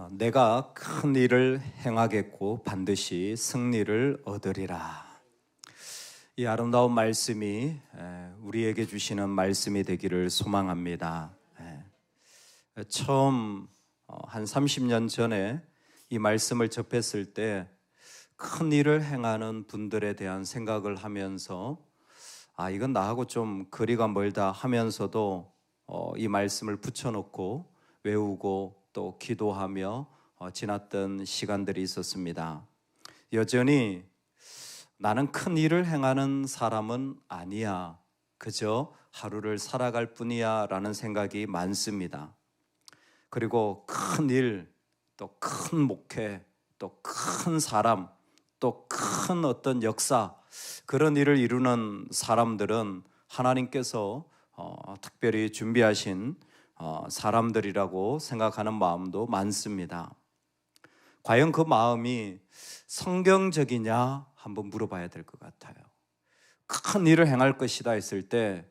내가 큰 일을 행하겠고 반드시 승리를 얻으리라. 이 아름다운 말씀이 우리에게 주시는 말씀이 되기를 소망합니다. 처음 한 30년 전에 이 말씀을 접했을 때 큰 일을 행하는 분들에 대한 생각을 하면서 이건 나하고 좀 거리가 멀다 하면서도 이 말씀을 붙여놓고 외우고 또 기도하며 지났던 시간들이 있었습니다. 여전히 나는 큰 일을 행하는 사람은 아니야, 그저 하루를 살아갈 뿐이야 라는 생각이 많습니다. 그리고 큰 일, 또 큰 목회, 또 큰 사람, 또 큰 어떤 역사, 그런 일을 이루는 사람들은 하나님께서 특별히 준비하신 사람들이라고 생각하는 마음도 많습니다. 과연 그 마음이 성경적이냐 한번 물어봐야 될 것 같아요. 큰 일을 행할 것이다 했을 때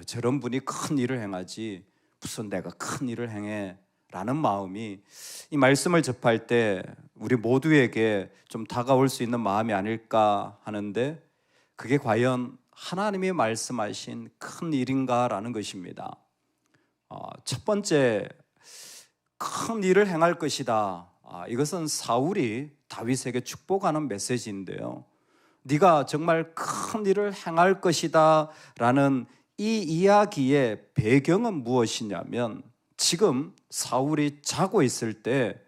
저런 분이 큰 일을 행하지 무슨 내가 큰 일을 행해 라는 마음이 이 말씀을 접할 때 우리 모두에게 좀 다가올 수 있는 마음이 아닐까 하는데, 그게 과연 하나님이 말씀하신 큰 일인가 라는 것입니다. 첫 번째, 큰 일을 행할 것이다. 이것은 사울이 다윗에게 축복하는 메시지인데요, 네가 정말 큰 일을 행할 것이다 라는 이 이야기의 배경은 무엇이냐면, 지금 사울이 자고 있을 때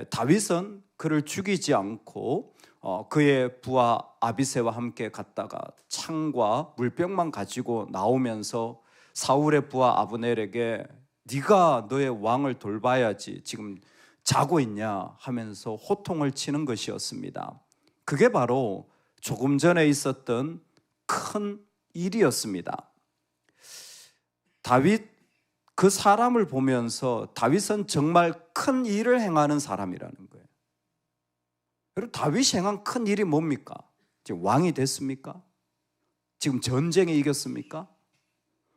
다윗은 그를 죽이지 않고 그의 부하 아비새와 함께 갔다가 창과 물병만 가지고 나오면서 사울의 부하 아브넬에게 네가 너의 왕을 돌봐야지 지금 자고 있냐 하면서 호통을 치는 것이었습니다. 그게 바로 조금 전에 있었던 큰 일이었습니다. 다윗 그 사람을 보면서 다윗은 정말 큰 일을 행하는 사람이라는 거예요. 여러분, 다윗이 행한 큰 일이 뭡니까? 지금 왕이 됐습니까? 지금 전쟁에 이겼습니까?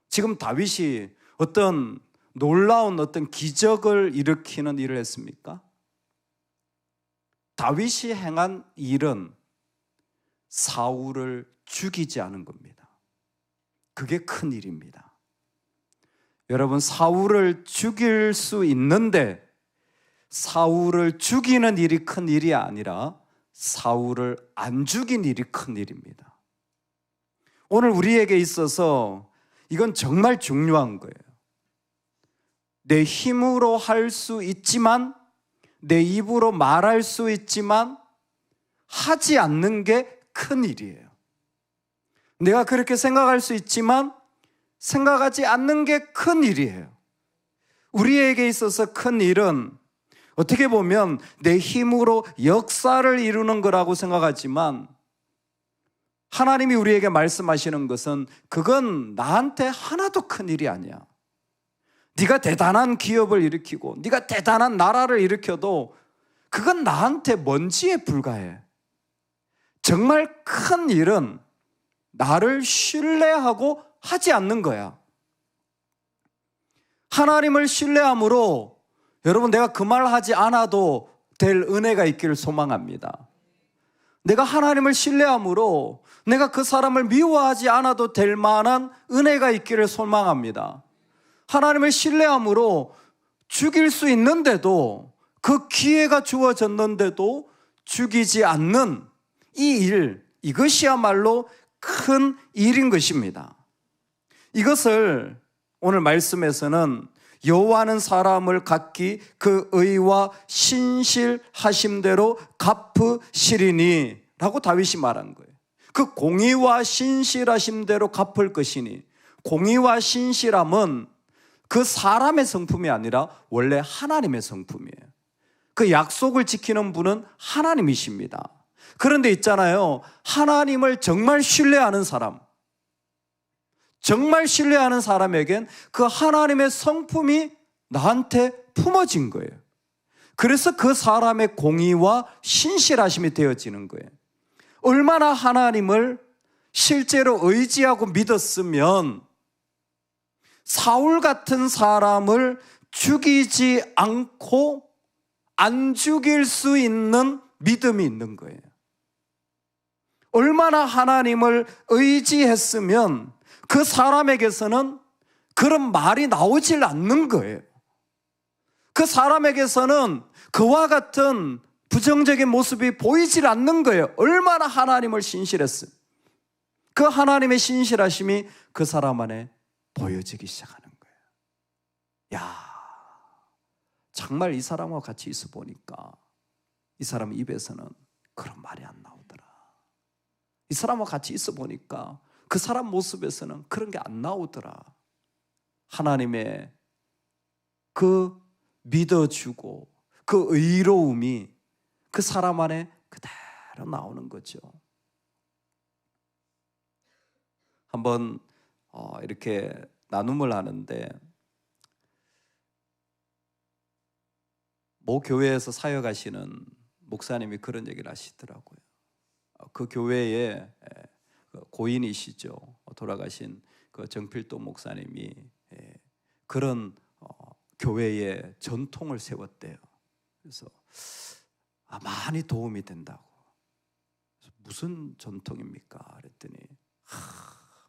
지금 다윗이 어떤 놀라운 어떤 기적을 일으키는 일을 했습니까? 다윗이 행한 일은 사울을 죽이지 않은 겁니다. 그게 큰 일입니다. 여러분, 사울을 죽일 수 있는데 사울을 죽이는 일이 큰 일이 아니라 사울을 안 죽인 일이 큰 일입니다. 오늘 우리에게 있어서 이건 정말 중요한 거예요. 내 힘으로 할 수 있지만, 내 입으로 말할 수 있지만 하지 않는 게 큰 일이에요. 내가 그렇게 생각할 수 있지만 생각하지 않는 게 큰 일이에요. 우리에게 있어서 큰 일은 어떻게 보면 내 힘으로 역사를 이루는 거라고 생각하지만, 하나님이 우리에게 말씀하시는 것은 그건 나한테 하나도 큰 일이 아니야. 네가 대단한 기업을 일으키고 네가 대단한 나라를 일으켜도 그건 나한테 먼지에 불과해. 정말 큰 일은 나를 신뢰하고 하지 않는 거야. 하나님을 신뢰함으로 여러분, 내가 그 말 하지 않아도 될 은혜가 있기를 소망합니다. 내가 하나님을 신뢰함으로 내가 그 사람을 미워하지 않아도 될 만한 은혜가 있기를 소망합니다. 하나님을 신뢰함으로 죽일 수 있는데도, 그 기회가 주어졌는데도 죽이지 않는 이 일, 이것이야말로 큰 일인 것입니다. 이것을 오늘 말씀에서는 여호와는 사람을 각기 그 의와 신실하심대로 갚으시리니 라고 다윗이 말한 거예요. 그 공의와 신실하심대로 갚을 것이니, 공의와 신실함은 그 사람의 성품이 아니라 원래 하나님의 성품이에요. 그 약속을 지키는 분은 하나님이십니다. 그런데 있잖아요, 하나님을 정말 신뢰하는 사람, 정말 신뢰하는 사람에겐 그 하나님의 성품이 나한테 품어진 거예요. 그래서 그 사람의 공의와 신실하심이 되어지는 거예요. 얼마나 하나님을 실제로 의지하고 믿었으면 사울 같은 사람을 죽이지 않고 안 죽일 수 있는 믿음이 있는 거예요. 얼마나 하나님을 의지했으면 그 사람에게서는 그런 말이 나오질 않는 거예요. 그 사람에게서는 그와 같은 부정적인 모습이 보이질 않는 거예요. 얼마나 하나님을 신실했어요. 그 하나님의 신실하심이 그 사람 안에 보여지기 시작하는 거예요. 야, 정말 이 사람과 같이 있어 보니까 이 사람 입에서는 그런 말이 안 나오더라. 이 사람과 같이 있어 보니까 그 사람 모습에서는 그런 게 안 나오더라. 하나님의 그 믿어주고 그 의로움이 그 사람 안에 그대로 나오는 거죠. 한번 이렇게 나눔을 하는데 모 교회에서 사역하시는 목사님이 그런 얘기를 하시더라고요. 그 교회에 고인이시죠. 돌아가신 그 정필도 목사님이 그런 교회에 전통을 세웠대요. 그래서 많이 도움이 된다고. 무슨 전통입니까? 그랬더니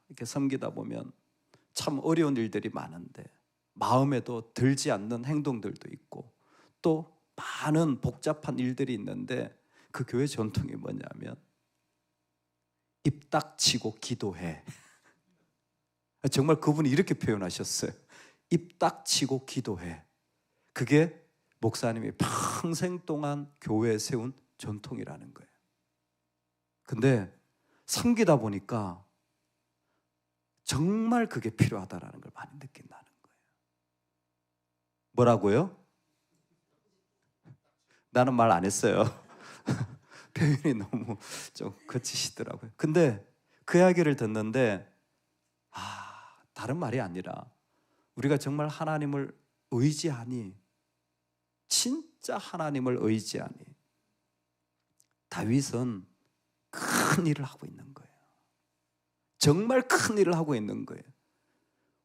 이렇게 섬기다 보면 참 어려운 일들이 많은데 마음에도 들지 않는 행동들도 있고 또 많은 복잡한 일들이 있는데 그 교회 전통이 뭐냐면 입 닥치고 기도해. 정말 그분이 이렇게 표현하셨어요. 입 닥치고 기도해. 그게 목사님이 평생 동안 교회에 세운 전통이라는 거예요. 근데 섬기다 보니까 정말 그게 필요하다라는 걸 많이 느낀다는 거예요. 뭐라고요? 나는 말 안 했어요. 표현이 너무 좀 거치시더라고요. 근데 그 이야기를 듣는데 다른 말이 아니라 우리가 정말 하나님을 의지하니, 진짜 하나님을 의지하니 다윗은 큰 일을 하고 있는 거예요. 정말 큰 일을 하고 있는 거예요.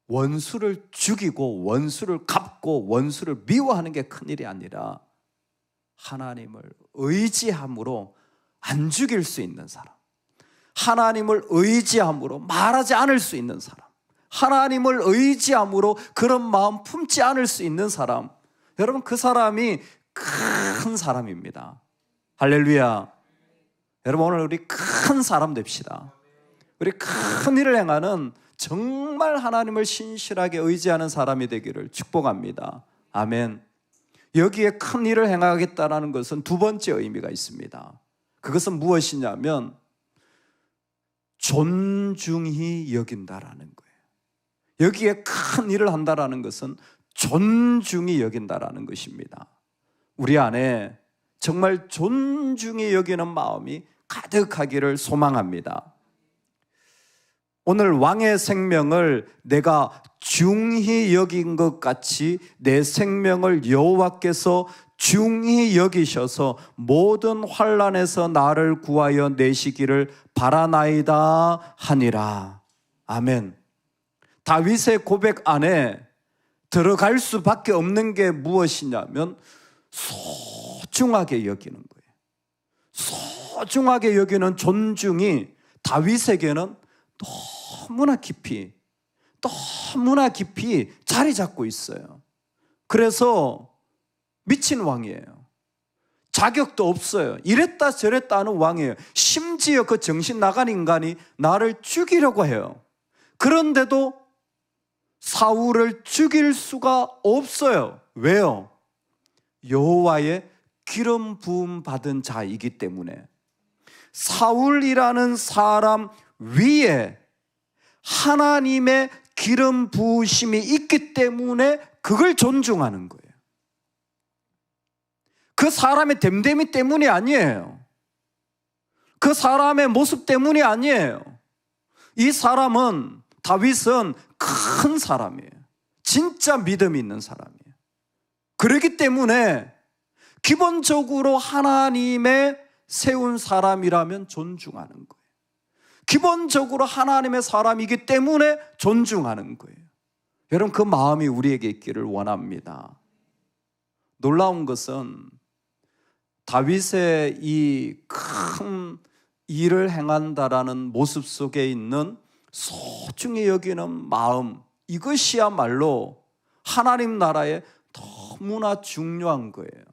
원수를 죽이고 원수를 갚고 원수를 미워하는 게 큰 일이 아니라 하나님을 의지함으로 안 죽일 수 있는 사람, 하나님을 의지함으로 말하지 않을 수 있는 사람, 하나님을 의지함으로 그런 마음 품지 않을 수 있는 사람, 여러분 그 사람이 큰 사람입니다. 할렐루야. 여러분 오늘 우리 큰 사람 됩시다. 우리 큰 일을 행하는 정말 하나님을 신실하게 의지하는 사람이 되기를 축복합니다. 아멘. 여기에 큰 일을 행하겠다는 것은 두 번째 의미가 있습니다. 그것은 무엇이냐면 존중히 여긴다라는 거예요. 여기에 큰 일을 한다라는 것은 존중히 여긴다라는 것입니다. 우리 안에 정말 존중히 여기는 마음이 가득하기를 소망합니다. 오늘 왕의 생명을 내가 중히 여긴 것 같이 내 생명을 여호와께서 중히 여기셔서 모든 환난에서 나를 구하여 내시기를 바라나이다 하니라. 아멘. 다윗의 고백 안에 들어갈 수밖에 없는 게 무엇이냐면 소중하게 여기는 거예요. 소중하게 여기는 존중이 다윗에게는 너무나 깊이 자리 잡고 있어요. 그래서 미친 왕이에요. 자격도 없어요. 이랬다 저랬다 하는 왕이에요. 심지어 그 정신 나간 인간이 나를 죽이려고 해요. 그런데도 사울을 죽일 수가 없어요. 왜요? 여호와의 기름 부음 받은 자이기 때문에. 사울이라는 사람 위에 하나님의 기름 부으심이 있기 때문에 그걸 존중하는 거예요. 그 사람의 됨됨이 때문이 아니에요. 그 사람의 모습 때문이 아니에요. 이 사람은, 다윗은 큰 사람이에요. 진짜 믿음이 있는 사람이에요. 그렇기 때문에 기본적으로 하나님의 세운 사람이라면 존중하는 거예요. 기본적으로 하나님의 사람이기 때문에 존중하는 거예요. 여러분 그 마음이 우리에게 있기를 원합니다. 놀라운 것은 다윗의 이 큰 일을 행한다라는 모습 속에 있는 소중히 여기는 마음, 이것이야말로 하나님 나라에 너무나 중요한 거예요.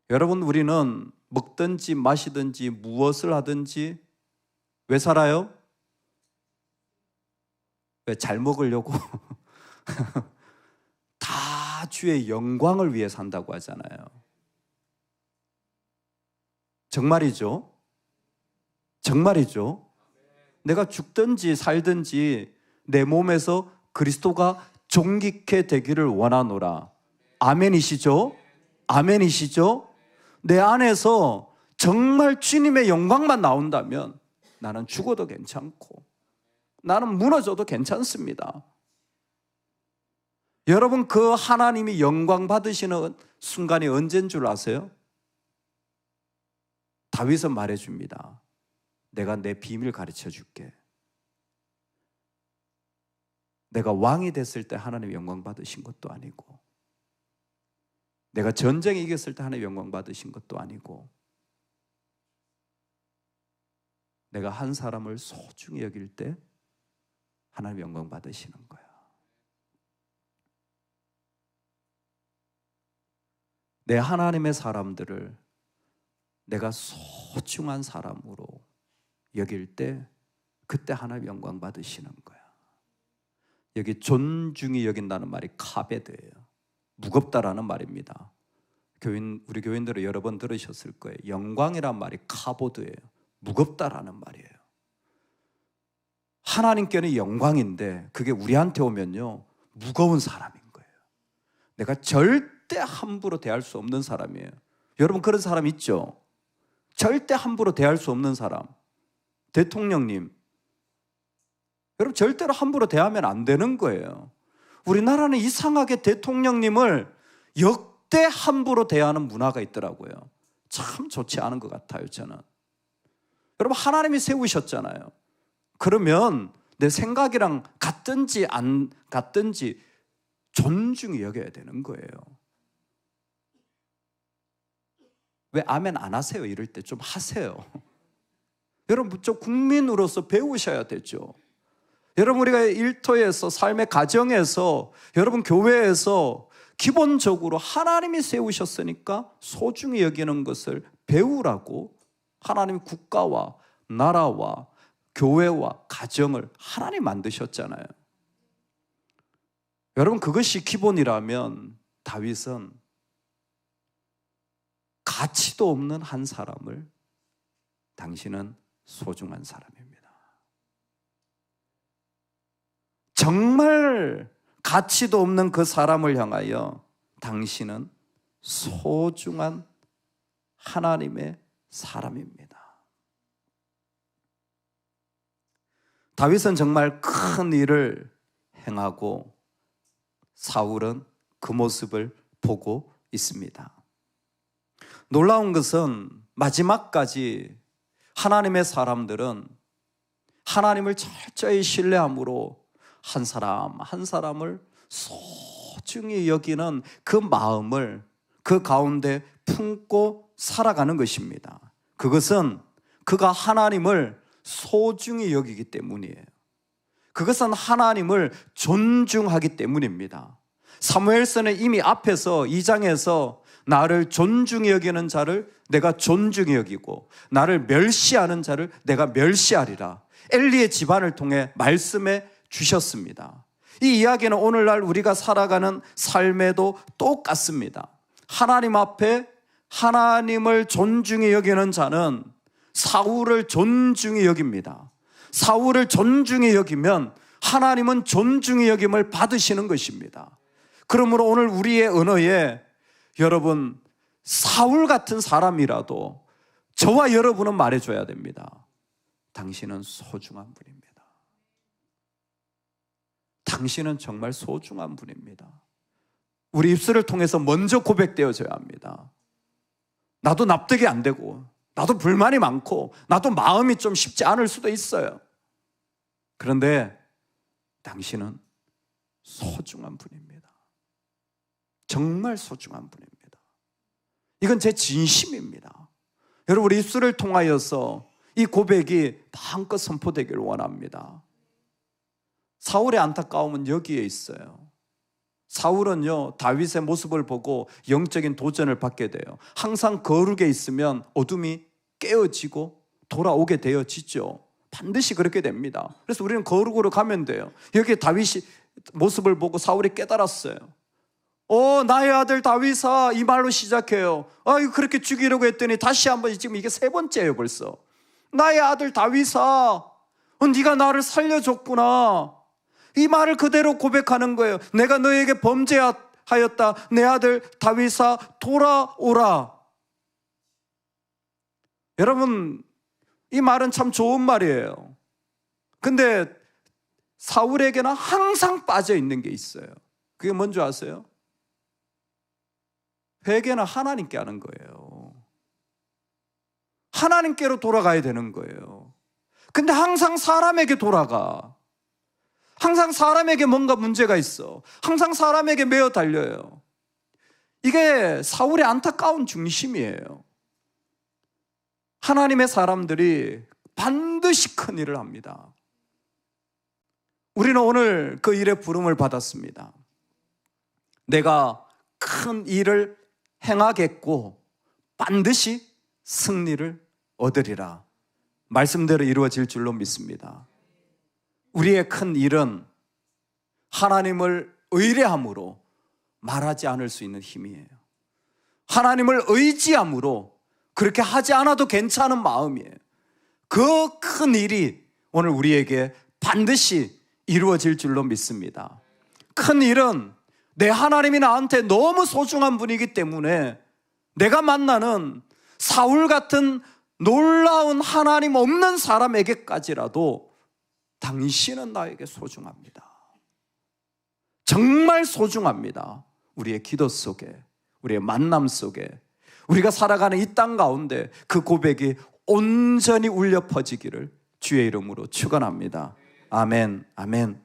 여러분, 우리는 먹든지 마시든지 무엇을 하든지 왜 살아요? 왜? 잘 먹으려고? 다 주의 영광을 위해 산다고 하잖아요. 정말이죠? 정말이죠? 내가 죽든지 살든지 내 몸에서 그리스도가 존귀케 되기를 원하노라. 아멘이시죠? 아멘이시죠? 내 안에서 정말 주님의 영광만 나온다면 나는 죽어도 괜찮고 나는 무너져도 괜찮습니다. 여러분, 그 하나님이 영광 받으시는 순간이 언제인 줄 아세요? 다윗은 말해줍니다. 내가 내 비밀 가르쳐 줄게. 내가 왕이 됐을 때 하나님 영광 받으신 것도 아니고, 내가 전쟁에 이겼을 때 하나님 영광 받으신 것도 아니고, 내가 한 사람을 소중히 여길 때 하나님 영광 받으시는 거야. 내 하나님의 사람들을 내가 소중한 사람으로 여길 때 그때 하나님 영광 받으시는 거야. 여기 존중히 여긴다는 말이 카베드예요. 무겁다라는 말입니다. 우리 교인들은 여러 번 들으셨을 거예요. 영광이란 말이 카보드예요. 무겁다라는 말이에요. 하나님께는 영광인데 그게 우리한테 오면요, 무거운 사람인 거예요. 내가 절대 함부로 대할 수 없는 사람이에요. 여러분, 그런 사람 있죠? 절대 함부로 대할 수 없는 사람. 대통령님, 여러분 절대로 함부로 대하면 안 되는 거예요. 우리나라는 이상하게 대통령님을 역대 함부로 대하는 문화가 있더라고요. 참 좋지 않은 것 같아요, 저는. 여러분, 하나님이 세우셨잖아요. 그러면 내 생각이랑 같든지 안 같든지 존중히 여겨야 되는 거예요. 왜 아멘 안 하세요? 이럴 때 좀 하세요. 여러분, 좀 국민으로서 배우셔야 되죠. 여러분, 우리가 일터에서, 삶의 가정에서, 여러분 교회에서 기본적으로 하나님이 세우셨으니까 소중히 여기는 것을 배우라고. 하나님 국가와 나라와 교회와 가정을 하나님 만드셨잖아요. 여러분, 그것이 기본이라면 다윗은 가치도 없는 한 사람을 당신은 소중한 사람입니다. 정말 가치도 없는 그 사람을 향하여 당신은 소중한 하나님의 사람입니다. 다윗은 정말 큰 일을 행하고 사울은 그 모습을 보고 있습니다. 놀라운 것은 마지막까지 하나님의 사람들은 하나님을 철저히 신뢰함으로 한 사람 한 사람을 소중히 여기는 그 마음을 그 가운데 품고 살아가는 것입니다. 그것은 그가 하나님을 소중히 여기기 때문이에요. 그것은 하나님을 존중하기 때문입니다. 사무엘서는 이미 앞에서 2장에서 나를 존중히 여기는 자를 내가 존중히 여기고 나를 멸시하는 자를 내가 멸시하리라, 엘리의 집안을 통해 말씀해 주셨습니다. 이 이야기는 오늘날 우리가 살아가는 삶에도 똑같습니다. 하나님 앞에 하나님을 존중히 여기는 자는 사울을 존중히 여깁니다. 사울을 존중히 여기면 하나님은 존중히 여김을 받으시는 것입니다. 그러므로 오늘 우리의 언어에 여러분, 사울 같은 사람이라도 저와 여러분은 말해줘야 됩니다. 당신은 소중한 분입니다. 당신은 정말 소중한 분입니다. 우리 입술을 통해서 먼저 고백되어져야 합니다. 나도 납득이 안 되고 나도 불만이 많고 나도 마음이 좀 쉽지 않을 수도 있어요. 그런데 당신은 소중한 분입니다. 정말 소중한 분입니다. 이건 제 진심입니다. 여러분, 우리 입술을 통하여서 이 고백이 마음껏 선포되기를 원합니다. 사울의 안타까움은 여기에 있어요. 사울은요, 다윗의 모습을 보고 영적인 도전을 받게 돼요. 항상 거룩에 있으면 어둠이 깨어지고 돌아오게 되어지죠. 반드시 그렇게 됩니다. 그래서 우리는 거룩으로 가면 돼요. 여기 다윗이 모습을 보고 사울이 깨달았어요. 나의 아들 다윗아, 이 말로 시작해요. 그렇게 죽이려고 했더니 다시 한번, 지금 이게 세 번째예요 벌써. 나의 아들 다윗아, 네가 나를 살려줬구나. 이 말을 그대로 고백하는 거예요. 내가 너에게 범죄하였다. 내 아들 다윗아, 돌아오라. 여러분, 이 말은 참 좋은 말이에요. 근데 사울에게는 항상 빠져 있는 게 있어요. 그게 뭔지 아세요? 회개는 하나님께 하는 거예요. 하나님께로 돌아가야 되는 거예요. 근데 항상 사람에게 돌아가. 항상 사람에게 뭔가 문제가 있어. 항상 사람에게 매어 달려요. 이게 사울의 안타까운 중심이에요. 하나님의 사람들이 반드시 큰 일을 합니다. 우리는 오늘 그 일의 부름을 받았습니다. 내가 큰 일을 행하겠고 반드시 승리를 얻으리라. 말씀대로 이루어질 줄로 믿습니다. 우리의 큰 일은 하나님을 의뢰함으로 말하지 않을 수 있는 힘이에요. 하나님을 의지함으로 그렇게 하지 않아도 괜찮은 마음이에요. 그 큰 일이 오늘 우리에게 반드시 이루어질 줄로 믿습니다. 큰 일은 내 하나님이 나한테 너무 소중한 분이기 때문에 내가 만나는 사울 같은 놀라운 하나님 없는 사람에게까지라도 당신은 나에게 소중합니다. 정말 소중합니다. 우리의 기도 속에, 우리의 만남 속에, 우리가 살아가는 이 땅 가운데 그 고백이 온전히 울려 퍼지기를 주의 이름으로 축원합니다. 아멘, 아멘.